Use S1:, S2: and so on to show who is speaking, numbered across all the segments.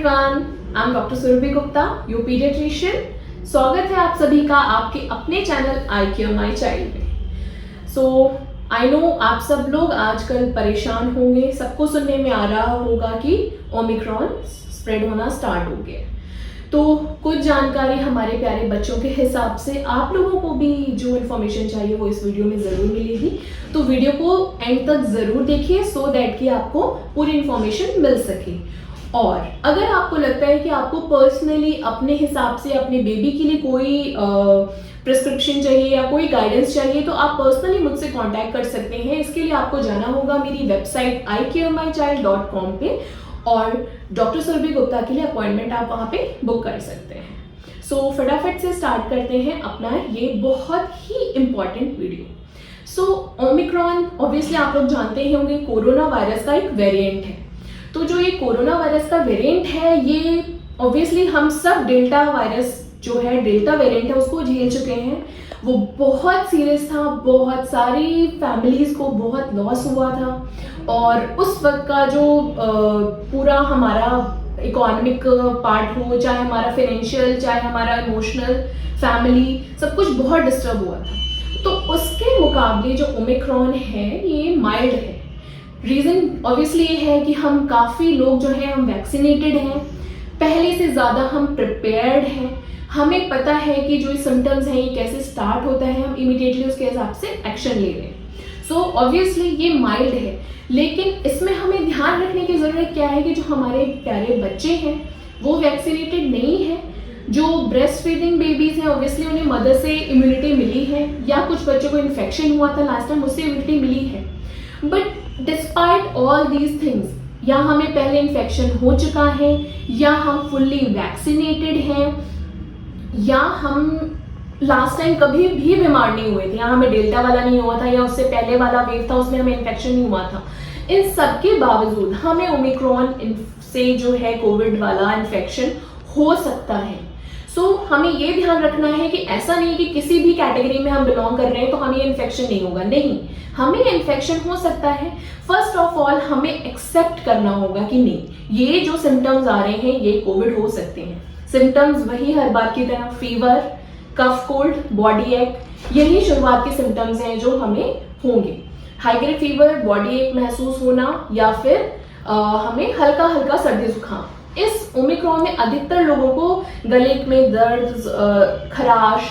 S1: Everyone, I am doctor Surabhi Gupta, your paediatrician. स्वागत है आप सभी का आपके अपने channel I care my child में। सो आई नो आप सब लोग आजकल परेशान होंगे, सबको सुनने में आ रहा होगा कि ओमिक्रॉन स्प्रेड होना स्टार्ट हो गया। तो कुछ जानकारी हमारे प्यारे बच्चों के हिसाब से आप लोगों को भी जो इन्फॉर्मेशन चाहिए वो इस वीडियो में ज़रूर मिलेगी। तो वीडियो को एंड तक ज़रूर देखिए सो दैट कि आपको पूरी इन्फॉर्मेशन मिल सके। और अगर आपको लगता है कि आपको पर्सनली अपने हिसाब से अपने बेबी के लिए कोई प्रिस्क्रिप्शन चाहिए या कोई गाइडेंस चाहिए तो आप पर्सनली मुझसे कांटेक्ट कर सकते हैं। इसके लिए आपको जाना होगा मेरी वेबसाइट icaremychild.com पे और डॉक्टर सुरभि गुप्ता के लिए अपॉइंटमेंट आप वहाँ पे बुक कर सकते हैं। सो फटाफट से स्टार्ट करते हैं अपना ये बहुत ही इम्पॉर्टेंट वीडियो। सो ओमिक्रॉन ऑब्वियसली आप लोग जानते ही होंगे कोरोना वायरस का एक वेरिएंट है। तो जो ये कोरोना वायरस का वेरिएंट है ये ऑब्वियसली हम सब डेल्टा वायरस जो है डेल्टा वेरिएंट है उसको झेल चुके हैं। वो बहुत सीरियस था, बहुत सारी फैमिलीज को बहुत लॉस हुआ था और उस वक्त का जो पूरा हमारा इकोनॉमिक पार्ट हो, चाहे हमारा फाइनेंशियल, चाहे हमारा इमोशनल, फैमिली, सब कुछ बहुत डिस्टर्ब हुआ था। तो उसके मुकाबले जो ओमिक्रॉन है ये माइल्ड है। रीज़न ऑब्वियसली ये है कि हम काफ़ी लोग जो हैं हम वैक्सीनेटेड हैं, पहले से ज़्यादा हम प्रिपेयर्ड हैं, हमें पता है कि जो सिम्टम्स हैं ये कैसे स्टार्ट होता है, हम इमीडिएटली उसके हिसाब से एक्शन ले रहे हैं। सो ऑब्वियसली ये माइल्ड है, लेकिन इसमें हमें ध्यान रखने की ज़रूरत क्या है कि जो हमारे प्यारे बच्चे हैं वो वैक्सीनेटेड नहीं है। जो ब्रेस्ट फीडिंग बेबीज़ हैं ऑब्वियसली उन्हें मदर से इम्यूनिटी मिली है या कुछ बच्चों को इन्फेक्शन हुआ था लास्ट टाइम उससे इम्यूनिटी मिली है। But despite all these things, या हमें पहले इन्फेक्शन हो चुका है या हम फुल्ली वैक्सीनेटेड हैं या हम लास्ट टाइम कभी भी बीमार नहीं हुए थे, या हमें डेल्टा वाला नहीं हुआ था या उससे पहले वाला वेव था उसमें हमें इन्फेक्शन नहीं हुआ था, इन सब के बावजूद हमें ओमिक्रॉन से जो है कोविड वाला इन्फेक्शन हो सकता है। सो हमें ये ध्यान रखना है कि ऐसा नहीं कि किसी भी कैटेगरी में हम बिलोंग कर रहे हैं तो हमें इन्फेक्शन नहीं होगा, नहीं, हमें इन्फेक्शन हो सकता है। फर्स्ट ऑफ ऑल हमें एक्सेप्ट करना होगा कि नहीं, ये जो सिम्टम्स आ रहे हैं ये कोविड हो सकते हैं। सिम्टम्स वही हर बार की तरह फीवर, कफ कोल्ड, बॉडी एक, यही शुरुआत के सिम्टम्स हैं जो हमें होंगे। हाई ग्रेड फीवर, बॉडी एक महसूस होना या फिर हमें हल्का हल्का सर्दी जुकाम। इस ओमिक्रॉन में अधिकतर लोगों को गले में दर्द, खराश,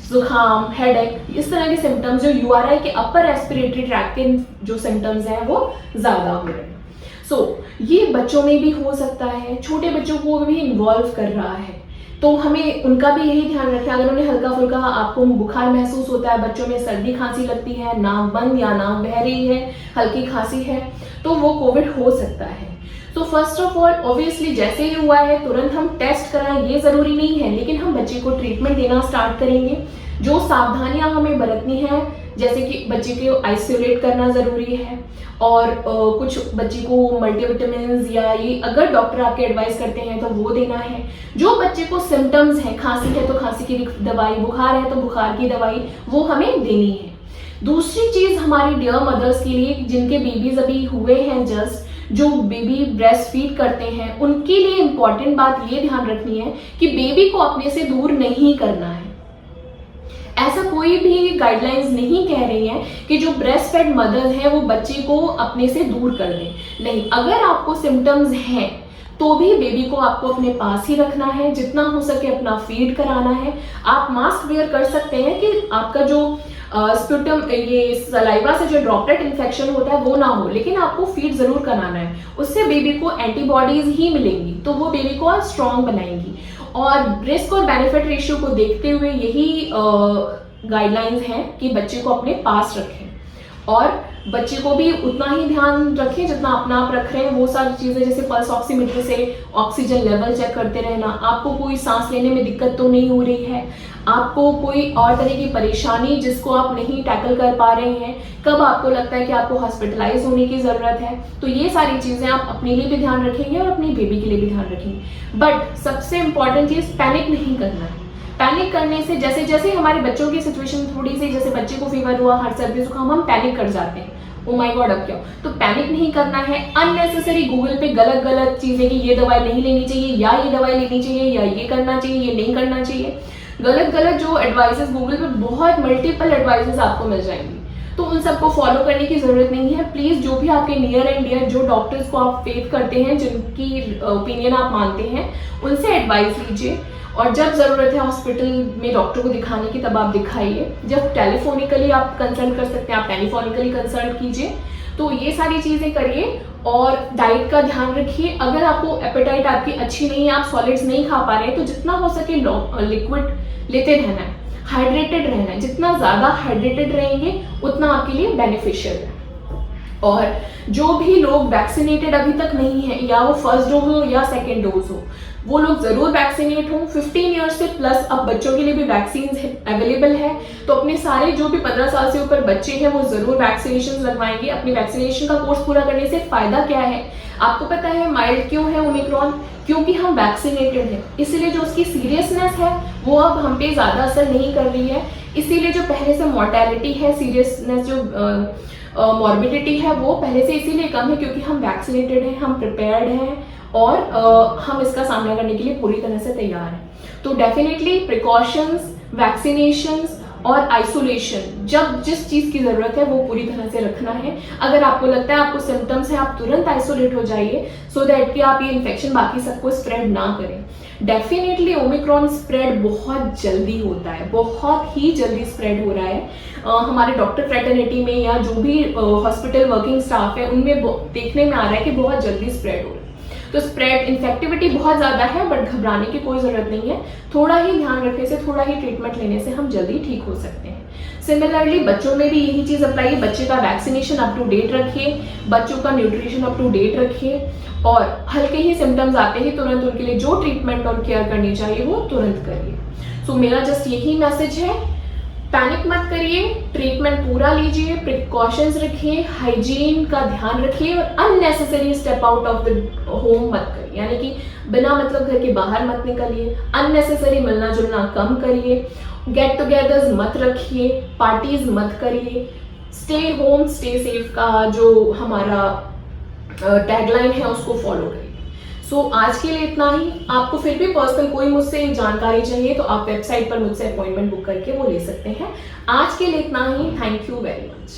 S1: जुकाम, हेडेक, इस तरह के सिम्टम्स जो यूआरआई के अपर रेस्पिरेटरी ट्रैक्ट के जो सिम्टम्स हैं वो ज़्यादा हो रहे हैं। सो ये बच्चों में भी हो सकता है, छोटे बच्चों को भी इन्वॉल्व कर रहा है, तो हमें उनका भी यही ध्यान रखें। अगर उन्हें हल्का फुल्का आपको बुखार महसूस होता है, बच्चों में सर्दी खांसी लगती है, नाक बंद या नाक बह रही है, हल्की खांसी है, तो वो कोविड हो सकता है। तो फर्स्ट ऑफ ऑल ऑब्वियसली जैसे ही हुआ है तुरंत हम टेस्ट कराएं ये ज़रूरी नहीं है, लेकिन हम बच्चे को ट्रीटमेंट देना स्टार्ट करेंगे। जो सावधानियां हमें बरतनी है जैसे कि बच्चे को आइसोलेट करना ज़रूरी है और कुछ बच्चे को मल्टीविटामिन या ये अगर डॉक्टर आपके एडवाइस करते हैं तो वो देना है। जो बच्चे को सिम्टम्स हैं, खांसी है तो खांसी की दवाई, बुखार है तो बुखार की दवाई, वो हमें देनी है। दूसरी चीज़ हमारी डियर मदर्स के लिए जिनके बेबीज अभी हुए हैं जस्ट, जो बेबी ब्रेस्ट फीड करते हैं, उनके लिए इम्पॉर्टेंट बात ये ध्यान रखनी है कि बेबी को अपने से दूर नहीं करना है। ऐसा कोई भी गाइडलाइंस नहीं कह रही है कि जो ब्रेस्ट फेड मदर्स हैं वो बच्चे को अपने से दूर कर दें, नहीं। अगर आपको सिम्टम्स हैं तो भी बेबी को आपको अपने पास ही रखना है, जितना हो सके अपना फीड कराना है। आप मास्क वेयर कर सकते हैं कि आपका जो स्प्यूटम ये सलाइवा से जो ड्रॉपलेट इन्फेक्शन होता है वो ना हो, लेकिन आपको फीड जरूर कराना है। उससे बेबी को एंटीबॉडीज ही मिलेंगी तो वो बेबी को स्ट्रॉन्ग बनाएंगी। और रिस्क और बेनिफिट रेशियो को देखते हुए यही गाइडलाइंस हैं कि बच्चे को अपने पास रखें और बच्चे को भी उतना ही ध्यान रखें जितना अपना आप रख रहे हैं। वो सारी चीज़ें जैसे पल्स ऑक्सीमीटर से ऑक्सीजन लेवल चेक करते रहना, आपको कोई सांस लेने में दिक्कत तो नहीं हो रही है, आपको कोई और तरह की परेशानी जिसको आप नहीं टैकल कर पा रहे हैं, कब आपको लगता है कि आपको हॉस्पिटलाइज होने की ज़रूरत है, तो ये सारी चीज़ें आप अपने लिए भी ध्यान रखेंगे और अपनी बेबी के लिए भी ध्यान रखेंगे। बट सबसे इम्पॉर्टेंट चीज़ पैनिक नहीं करना है। पैनिक करने से जैसे जैसे हमारे बच्चों की सिचुएशन थोड़ी सी, जैसे बच्चे को फीवर हुआ, हर सर्दी जुकाम, हम पैनिक कर जाते हैं, ओ माय गॉड अब क्या हो। तो पैनिक नहीं करना है। अननेसेसरी गूगल पे गलत गलत चीजें कि ये दवाई नहीं लेनी चाहिए, या ये दवाई लेनी चाहिए, या ये करना चाहिए, ये नहीं करना चाहिए, गलत गलत जो एडवाइसेस गूगल पे बहुत मल्टीपल एडवाइसेस आपको मिल जाएंगी, तो उन सबको फॉलो करने की जरूरत नहीं है। प्लीज जो भी आपके नियर एंड डियर जो डॉक्टर्स को आप फेथ करते हैं, जिनकी ओपिनियन आप मानते हैं, उनसे एडवाइस लीजिए। और जब जरूरत है हॉस्पिटल में डॉक्टर को दिखाने की तब आप दिखाइए। जब टेलीफोनिकली आप कंसल्ट कर सकते हैं आप टेलीफोनिकली कंसल्ट कीजिए। तो ये सारी चीजें करिए और डाइट का ध्यान रखिए। अगर आपको एपेटाइट आपकी अच्छी नहीं है, आप सॉलिड्स नहीं खा पा रहे हैं, तो जितना हो सके लिक्विड लेते रहना है, हाइड्रेटेड रहना है। जितना ज्यादा हाइड्रेटेड रहेंगे उतना आपके लिए बेनिफिशियल है। और जो भी लोग वैक्सीनेटेड अभी तक नहीं है, या वो फर्स्ट डोज हो या सेकेंड डोज हो, वो लोग जरूर वैक्सीनेट हो। 15 ईयर्स से प्लस अब बच्चों के लिए भी वैक्सीन अवेलेबल है, तो अपने सारे जो भी 15 साल से ऊपर बच्चे हैं वो जरूर वैक्सीनेशन लगवाएंगे। अपनी वैक्सीनेशन का कोर्स पूरा करने से फायदा क्या है आपको पता है? माइल्ड क्यों है ओमिक्रॉन? क्योंकि हम वैक्सीनेटेड हैं, इसीलिए जो उसकी सीरियसनेस है वो अब हम पे ज्यादा असर नहीं कर रही है। इसीलिए जो पहले से मॉर्टेलिटी है, सीरियसनेस जो मॉर्बिडिटी है, वो पहले से इसीलिए कम है क्योंकि हम वैक्सीनेटेड हैं, हम प्रिपेयर्ड हैं और हम इसका सामना करने के लिए पूरी तरह से तैयार हैं। तो डेफिनेटली प्रिकॉशंस, वैक्सीनेशंस और आइसोलेशन, जब जिस चीज की जरूरत है वो पूरी तरह से रखना है। अगर आपको लगता है आपको सिम्टम्स है, आप तुरंत आइसोलेट हो जाइए, सो दैट कि आप ये इन्फेक्शन बाकी सबको स्प्रेड ना करें। डेफिनेटली ओमिक्रॉन स्प्रेड बहुत जल्दी होता है, बहुत ही जल्दी स्प्रेड हो रहा है। हमारे डॉक्टर फ्रेटर्निटी में या जो भी हॉस्पिटल वर्किंग स्टाफ है उनमें देखने में आ रहा है कि बहुत जल्दी स्प्रेड हो रहा है। तो स्प्रेड इन्फेक्टिविटी बहुत ज्यादा है, बट घबराने की कोई जरूरत नहीं है। थोड़ा ही ध्यान रखने से, थोड़ा ही ट्रीटमेंट लेने से हम जल्दी ठीक हो सकते हैं। सिमिलरली बच्चों में भी यही चीज अप्लाई है। बच्चे का वैक्सीनेशन अप टू डेट रखिए, बच्चों का न्यूट्रिशन अप टू डेट रखिए, और हल्के ही सिम्टम्स आते ही तुरंत उनके लिए जो ट्रीटमेंट और केयर करनी चाहिए वो तुरंत करिए। सो मेरा जस्ट यही मैसेज है, पैनिक मत करिए, ट्रीटमेंट पूरा लीजिए, प्रिकॉशंस रखिए, हाइजीन का ध्यान रखिए, और unnecessary step out of the home मत करिए, यानी कि बिना मतलब घर के बाहर मत निकलिए। अननेसेसरी मिलना जुलना कम करिए, गेट टुगेदर्स मत रखिए, पार्टीज मत करिए। स्टे होम स्टे सेफ का जो हमारा टैगलाइन है उसको फॉलो करिए। सो आज के लिए इतना ही। आपको फिर भी पर्सनल कोई मुझसे जानकारी चाहिए तो आप वेबसाइट पर मुझसे अपॉइंटमेंट बुक करके वो ले सकते हैं। आज के लिए इतना ही। Thank you very much.